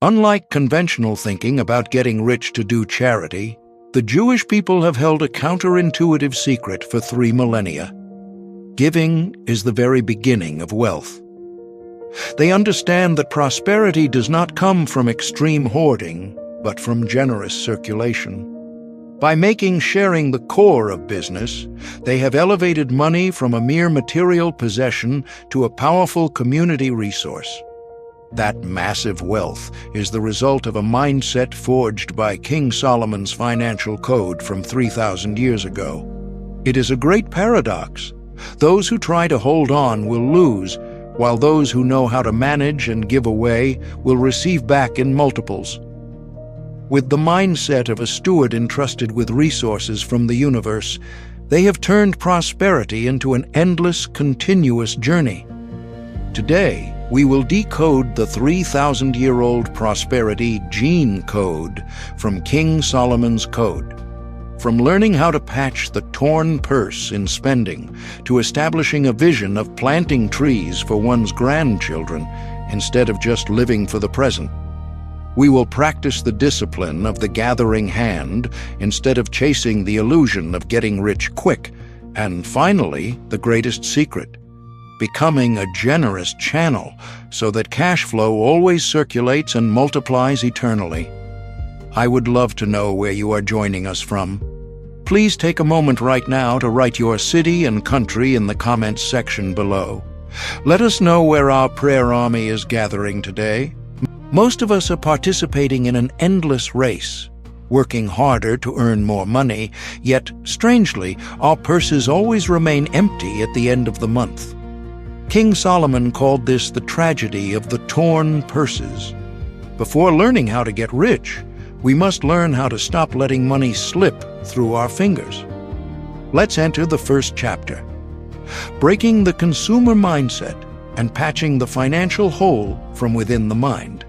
Unlike conventional thinking about getting rich to do charity, the Jewish people have held a counterintuitive secret for 3 millennia. Giving is the very beginning of wealth. They understand that prosperity does not come from extreme hoarding, but from generous circulation. By making sharing the core of business, they have elevated money from a mere material possession to a powerful community resource. That massive wealth is the result of a mindset forged by King Solomon's financial code from 3,000 years ago. It is a great paradox. Those who try to hold on will lose, while those who know how to manage and give away will receive back in multiples. With the mindset of a steward entrusted with resources from the universe, they have turned prosperity into an endless, continuous journey. Today, we will decode the 3,000-year-old prosperity gene code from King Solomon's code. From learning how to patch the torn purse in spending to establishing a vision of planting trees for one's grandchildren instead of just living for the present. We will practice the discipline of the gathering hand instead of chasing the illusion of getting rich quick. And finally, the greatest secret, becoming a generous channel so that cash flow always circulates and multiplies eternally. I would love to know where you are joining us from. Please take a moment right now to write your city and country in the comments section below. Let us know where our prayer army is gathering today. Most of us are participating in an endless race, working harder to earn more money, yet, strangely, our purses always remain empty at the end of the month. King Solomon called this the tragedy of the torn purses. Before learning how to get rich, we must learn how to stop letting money slip through our fingers. Let's enter the first chapter, breaking the consumer mindset and patching the financial hole from within the mind.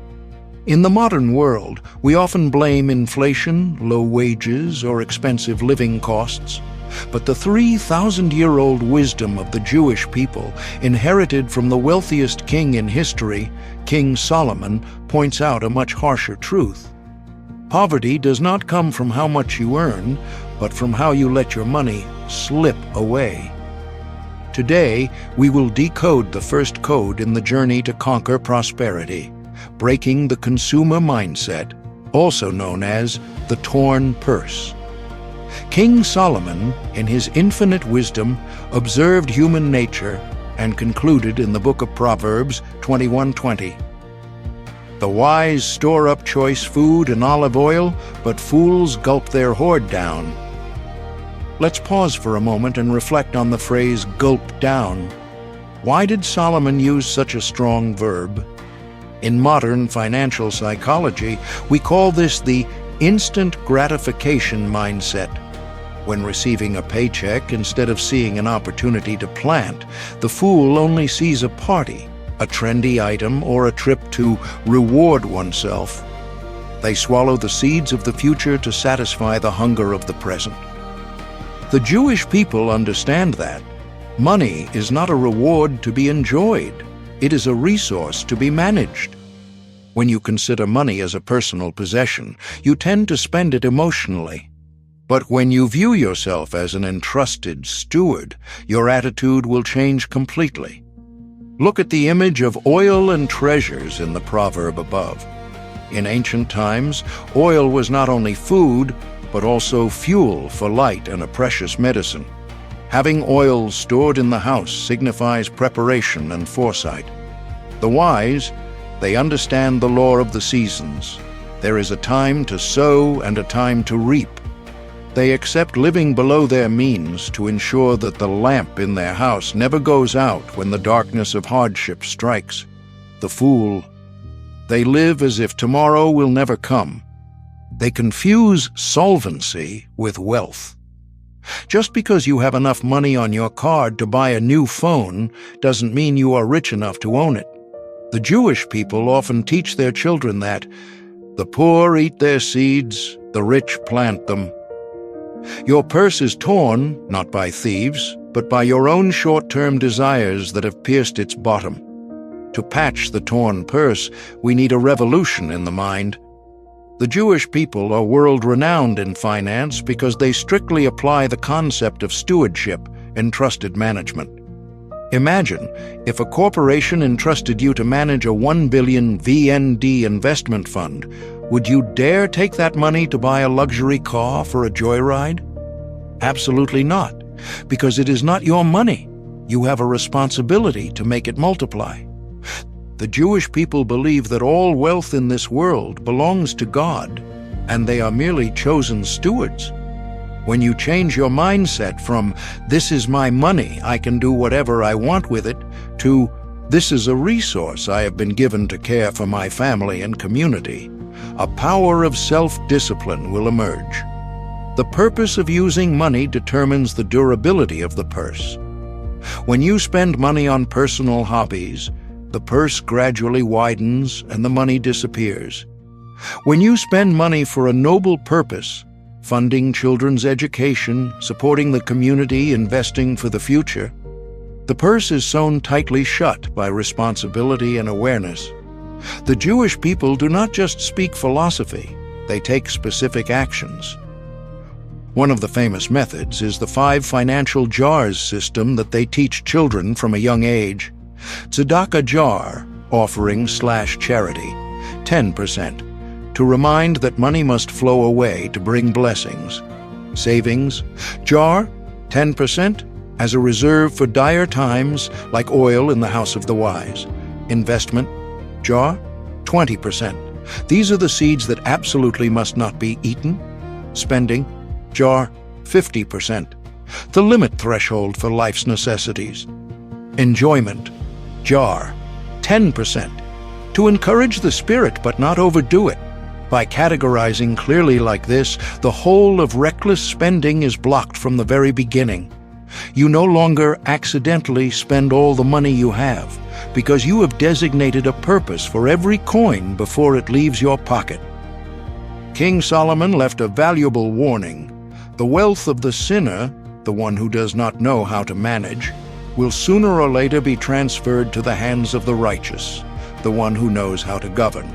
In the modern world, we often blame inflation, low wages, or expensive living costs. But the 3,000-year-old wisdom of the Jewish people, inherited from the wealthiest king in history, King Solomon, points out a much harsher truth. Poverty does not come from how much you earn, but from how you let your money slip away. Today, we will decode the first code in the journey to conquer prosperity, breaking the consumer mindset, also known as the torn purse. King Solomon, in his infinite wisdom, observed human nature and concluded in the Book of Proverbs 21:20. The wise store up choice food and olive oil, but fools gulp their hoard down. Let's pause for a moment and reflect on the phrase gulp down. Why did Solomon use such a strong verb? In modern financial psychology, we call this the instant gratification mindset. When receiving a paycheck, instead of seeing an opportunity to plant, the fool only sees a party, a trendy item, or a trip to reward oneself. They swallow the seeds of the future to satisfy the hunger of the present. The Jewish people understand that money is not a reward to be enjoyed. It is a resource to be managed. When you consider money as a personal possession, you tend to spend it emotionally. But when you view yourself as an entrusted steward, your attitude will change completely. Look at the image of oil and treasures in the proverb above. In ancient times, oil was not only food, but also fuel for light and a precious medicine. Having oil stored in the house signifies preparation and foresight. The wise, they understand the law of the seasons. There is a time to sow and a time to reap. They accept living below their means to ensure that the lamp in their house never goes out when the darkness of hardship strikes. The fool, they live as if tomorrow will never come. They confuse solvency with wealth. Just because you have enough money on your card to buy a new phone doesn't mean you are rich enough to own it. The Jewish people often teach their children that the poor eat their seeds, the rich plant them. Your purse is torn, not by thieves, but by your own short-term desires that have pierced its bottom. To patch the torn purse, we need a revolution in the mind. The Jewish people are world-renowned in finance because they strictly apply the concept of stewardship and trusted management. Imagine if a corporation entrusted you to manage a 1 billion VND investment fund. Would you dare take that money to buy a luxury car for a joyride? Absolutely not, because it is not your money. You have a responsibility to make it multiply. The Jewish people believe that all wealth in this world belongs to God, and they are merely chosen stewards. When you change your mindset from, "This is my money, I can do whatever I want with it," to, "This is a resource I have been given to care for my family and community," a power of self-discipline will emerge. The purpose of using money determines the durability of the purse. When you spend money on personal hobbies, the purse gradually widens and the money disappears. When you spend money for a noble purpose, funding children's education, supporting the community, investing for the future, the purse is sewn tightly shut by responsibility and awareness. The Jewish people do not just speak philosophy, they take specific actions. One of the famous methods is the 5 financial jars system that they teach children from a young age. Tzedakah jar, offering/charity, 10%, to remind that money must flow away to bring blessings. Savings jar, 10%, as a reserve for dire times like oil in the house of the wise. Investment jar, 20%. These are the seeds that absolutely must not be eaten. Spending jar, 50%, the limit threshold for life's necessities. Enjoyment jar, 10%, to encourage the spirit but not overdo it. By categorizing clearly like this, the whole of reckless spending is blocked from the very beginning. You no longer accidentally spend all the money you have, because you have designated a purpose for every coin before it leaves your pocket. King Solomon left a valuable warning. The wealth of the sinner, the one who does not know how to manage, will sooner or later be transferred to the hands of the righteous, the one who knows how to govern.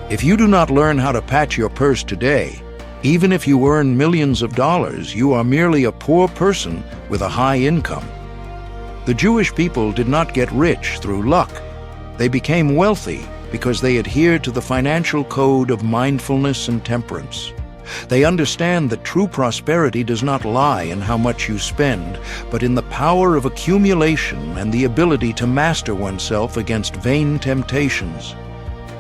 If you do not learn how to patch your purse today, even if you earn millions of dollars, you are merely a poor person with a high income. The Jewish people did not get rich through luck. They became wealthy because they adhered to the financial code of mindfulness and temperance. They understand that true prosperity does not lie in how much you spend, but in the power of accumulation and the ability to master oneself against vain temptations.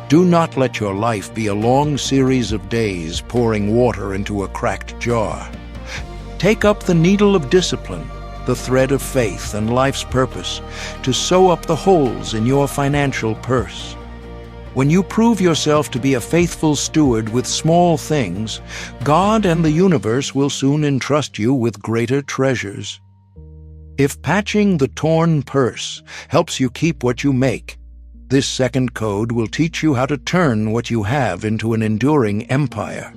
Do not let your life be a long series of days pouring water into a cracked jar. Take up the needle of discipline, the thread of faith and life's purpose, to sew up the holes in your financial purse. When you prove yourself to be a faithful steward with small things, God and the universe will soon entrust you with greater treasures. If patching the torn purse helps you keep what you make, this second code will teach you how to turn what you have into an enduring empire.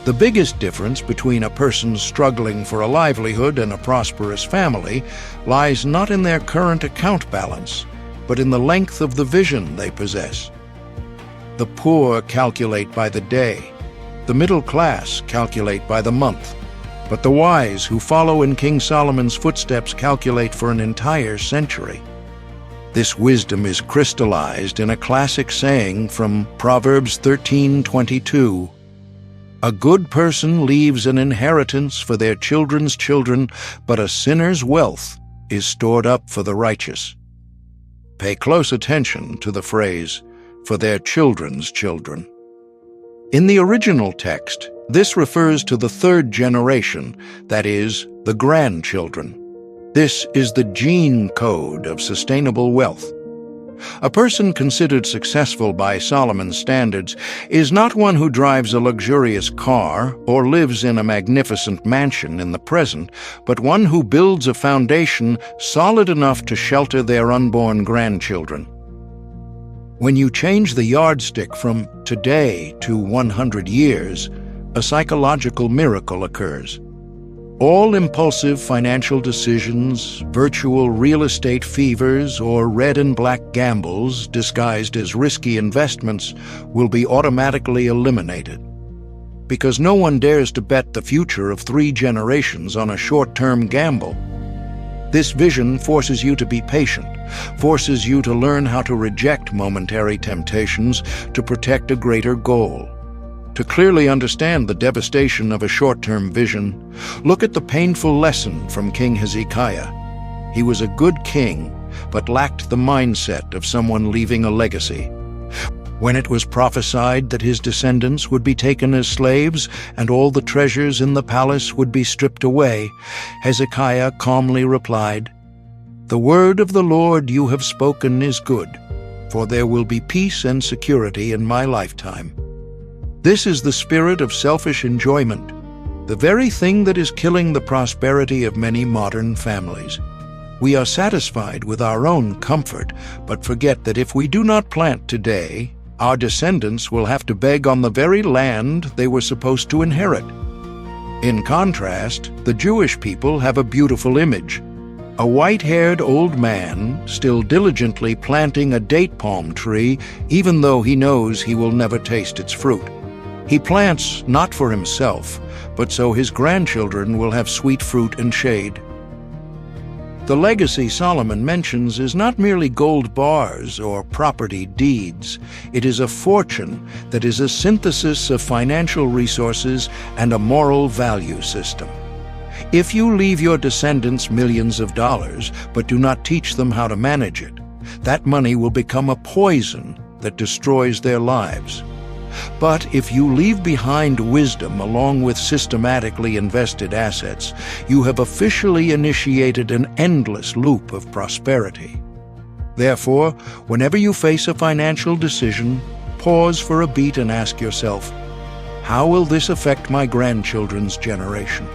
The biggest difference between a person struggling for a livelihood and a prosperous family lies not in their current account balance, but in the length of the vision they possess. The poor calculate by the day, the middle class calculate by the month, but the wise who follow in King Solomon's footsteps calculate for an entire century. This wisdom is crystallized in a classic saying from Proverbs 13:22. A good person leaves an inheritance for their children's children, but a sinner's wealth is stored up for the righteous. Pay close attention to the phrase, for their children's children. In the original text, this refers to the third generation, that is, the grandchildren. This is the gene code of sustainable wealth. A person considered successful by Solomon's standards is not one who drives a luxurious car or lives in a magnificent mansion in the present, but one who builds a foundation solid enough to shelter their unborn grandchildren. When you change the yardstick from today to 100 years, a psychological miracle occurs. All impulsive financial decisions, virtual real estate fevers, or red and black gambles disguised as risky investments will be automatically eliminated. Because no one dares to bet the future of 3 generations on a short-term gamble. This vision forces you to be patient, forces you to learn how to reject momentary temptations to protect a greater goal. To clearly understand the devastation of a short-term vision, look at the painful lesson from King Hezekiah. He was a good king, but lacked the mindset of someone leaving a legacy. When it was prophesied that his descendants would be taken as slaves and all the treasures in the palace would be stripped away, Hezekiah calmly replied, "The word of the Lord you have spoken is good, for there will be peace and security in my lifetime." This is the spirit of selfish enjoyment, the very thing that is killing the prosperity of many modern families. We are satisfied with our own comfort, but forget that if we do not plant today, our descendants will have to beg on the very land they were supposed to inherit. In contrast, the Jewish people have a beautiful image. A white-haired old man still diligently planting a date palm tree, even though he knows he will never taste its fruit. He plants not for himself, but so his grandchildren will have sweet fruit and shade. The legacy Solomon mentions is not merely gold bars or property deeds. It is a fortune that is a synthesis of financial resources and a moral value system. If you leave your descendants millions of dollars, but do not teach them how to manage it, that money will become a poison that destroys their lives. But if you leave behind wisdom along with systematically invested assets, you have officially initiated an endless loop of prosperity. Therefore, whenever you face a financial decision, pause for a beat and ask yourself, how will this affect my grandchildren's generation?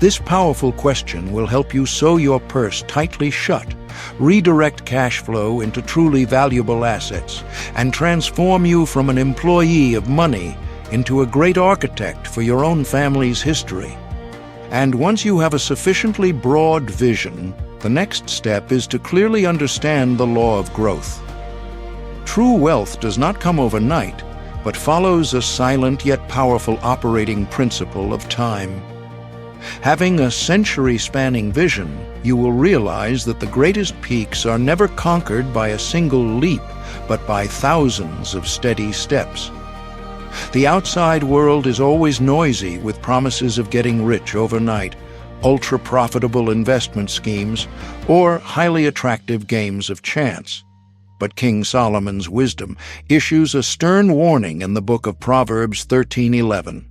This powerful question will help you sew your purse tightly shut, redirect cash flow into truly valuable assets, and transform you from an employee of money into a great architect for your own family's history. And once you have a sufficiently broad vision, the next step is to clearly understand the law of growth. True wealth does not come overnight, but follows a silent yet powerful operating principle of time. Having a century-spanning vision, you will realize that the greatest peaks are never conquered by a single leap, but by thousands of steady steps. The outside world is always noisy with promises of getting rich overnight, ultra-profitable investment schemes, or highly attractive games of chance. But King Solomon's wisdom issues a stern warning in the Book of Proverbs 13:11.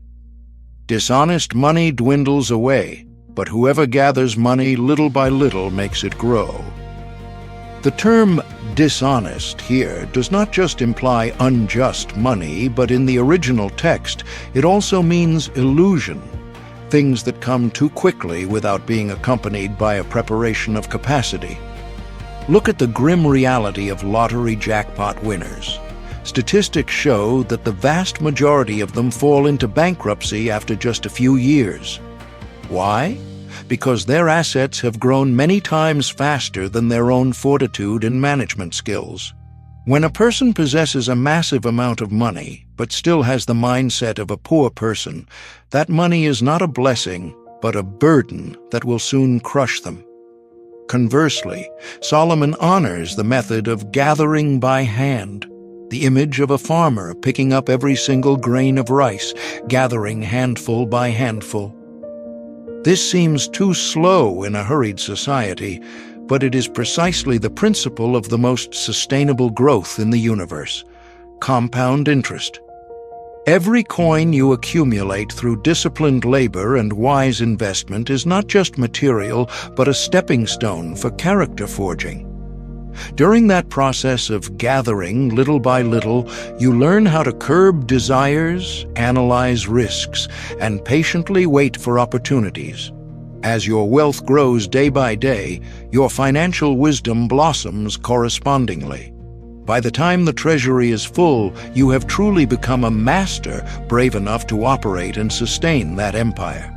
Dishonest money dwindles away, but whoever gathers money little by little makes it grow. The term dishonest here does not just imply unjust money, but in the original text, it also means illusion, things that come too quickly without being accompanied by a preparation of capacity. Look at the grim reality of lottery jackpot winners. Statistics show that the vast majority of them fall into bankruptcy after just a few years. Why? Because their assets have grown many times faster than their own fortitude and management skills. When a person possesses a massive amount of money, but still has the mindset of a poor person, that money is not a blessing, but a burden that will soon crush them. Conversely, Solomon honors the method of gathering by hand, the image of a farmer picking up every single grain of rice, gathering handful by handful. This seems too slow in a hurried society, but it is precisely the principle of the most sustainable growth in the universe: compound interest. Every coin you accumulate through disciplined labor and wise investment is not just material, but a stepping stone for character forging. During that process of gathering little by little, you learn how to curb desires, analyze risks, and patiently wait for opportunities. As your wealth grows day by day, your financial wisdom blossoms correspondingly. By the time the treasury is full, you have truly become a master brave enough to operate and sustain that empire.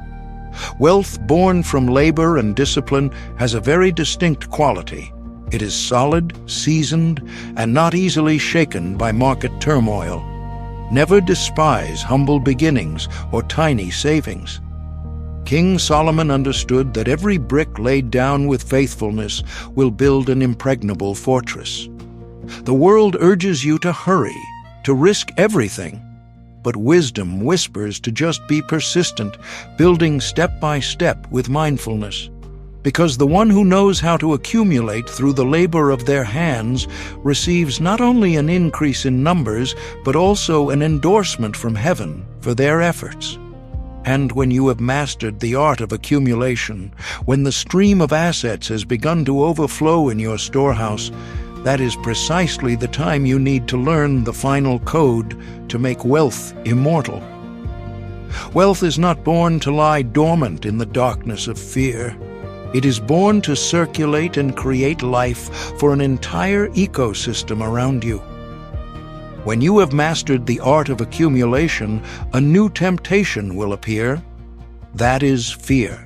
Wealth born from labor and discipline has a very distinct quality. It is solid, seasoned, and not easily shaken by market turmoil. Never despise humble beginnings or tiny savings. King Solomon understood that every brick laid down with faithfulness will build an impregnable fortress. The world urges you to hurry, to risk everything. But wisdom whispers to just be persistent, building step by step with mindfulness. Because the one who knows how to accumulate through the labor of their hands receives not only an increase in numbers, but also an endorsement from heaven for their efforts. And when you have mastered the art of accumulation, when the stream of assets has begun to overflow in your storehouse, that is precisely the time you need to learn the final code to make wealth immortal. Wealth is not born to lie dormant in the darkness of fear. It is born to circulate and create life for an entire ecosystem around you. When you have mastered the art of accumulation, a new temptation will appear. That is fear.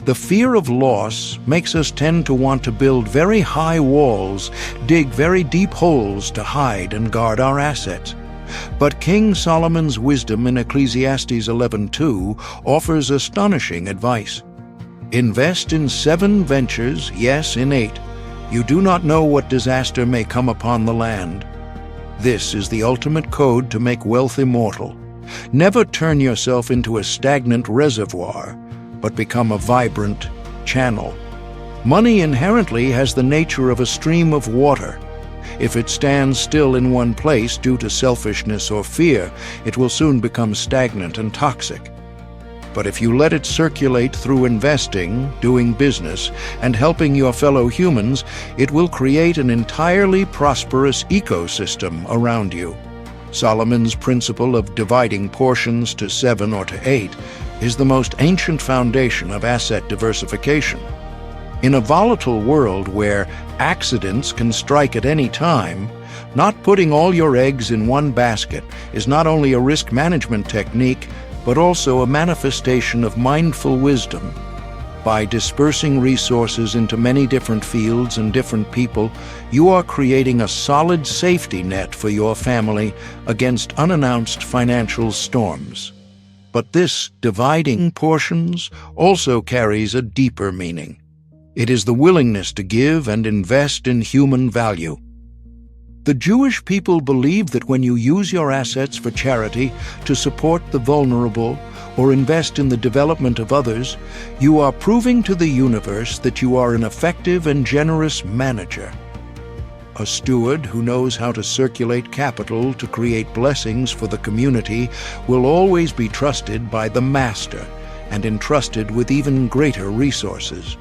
The fear of loss makes us tend to want to build very high walls, dig very deep holes to hide and guard our assets. But King Solomon's wisdom in Ecclesiastes 11:2 offers astonishing advice. Invest in 7 ventures, yes, in 8. You do not know what disaster may come upon the land. This is the ultimate code to make wealth immortal. Never turn yourself into a stagnant reservoir, but become a vibrant channel. Money inherently has the nature of a stream of water. If it stands still in one place due to selfishness or fear, it will soon become stagnant and toxic. But if you let it circulate through investing, doing business, and helping your fellow humans, it will create an entirely prosperous ecosystem around you. Solomon's principle of dividing portions to 7 or to 8 is the most ancient foundation of asset diversification. In a volatile world where accidents can strike at any time, not putting all your eggs in one basket is not only a risk management technique, but also a manifestation of mindful wisdom. By dispersing resources into many different fields and different people, you are creating a solid safety net for your family against unannounced financial storms. But this dividing portions also carries a deeper meaning. It is the willingness to give and invest in human value. The Jewish people believe that when you use your assets for charity, to support the vulnerable, or invest in the development of others, you are proving to the universe that you are an effective and generous manager. A steward who knows how to circulate capital to create blessings for the community will always be trusted by the master and entrusted with even greater resources.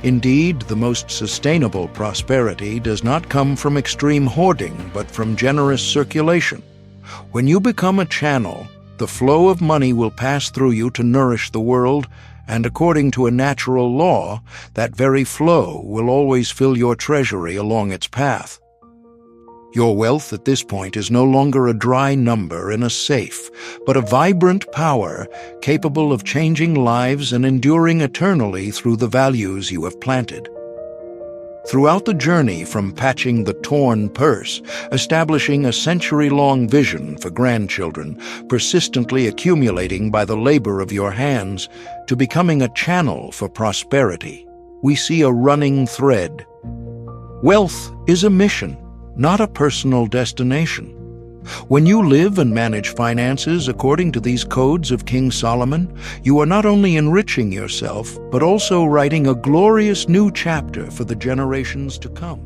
Indeed, the most sustainable prosperity does not come from extreme hoarding, but from generous circulation. When you become a channel, the flow of money will pass through you to nourish the world, and according to a natural law, that very flow will always fill your treasury along its path. Your wealth at this point is no longer a dry number in a safe, but a vibrant power capable of changing lives and enduring eternally through the values you have planted. Throughout the journey from patching the torn purse, establishing a century-long vision for grandchildren, persistently accumulating by the labor of your hands, to becoming a channel for prosperity, we see a running thread. Wealth is a mission, not a personal destination. When you live and manage finances according to these codes of King Solomon, you are not only enriching yourself, but also writing a glorious new chapter for the generations to come.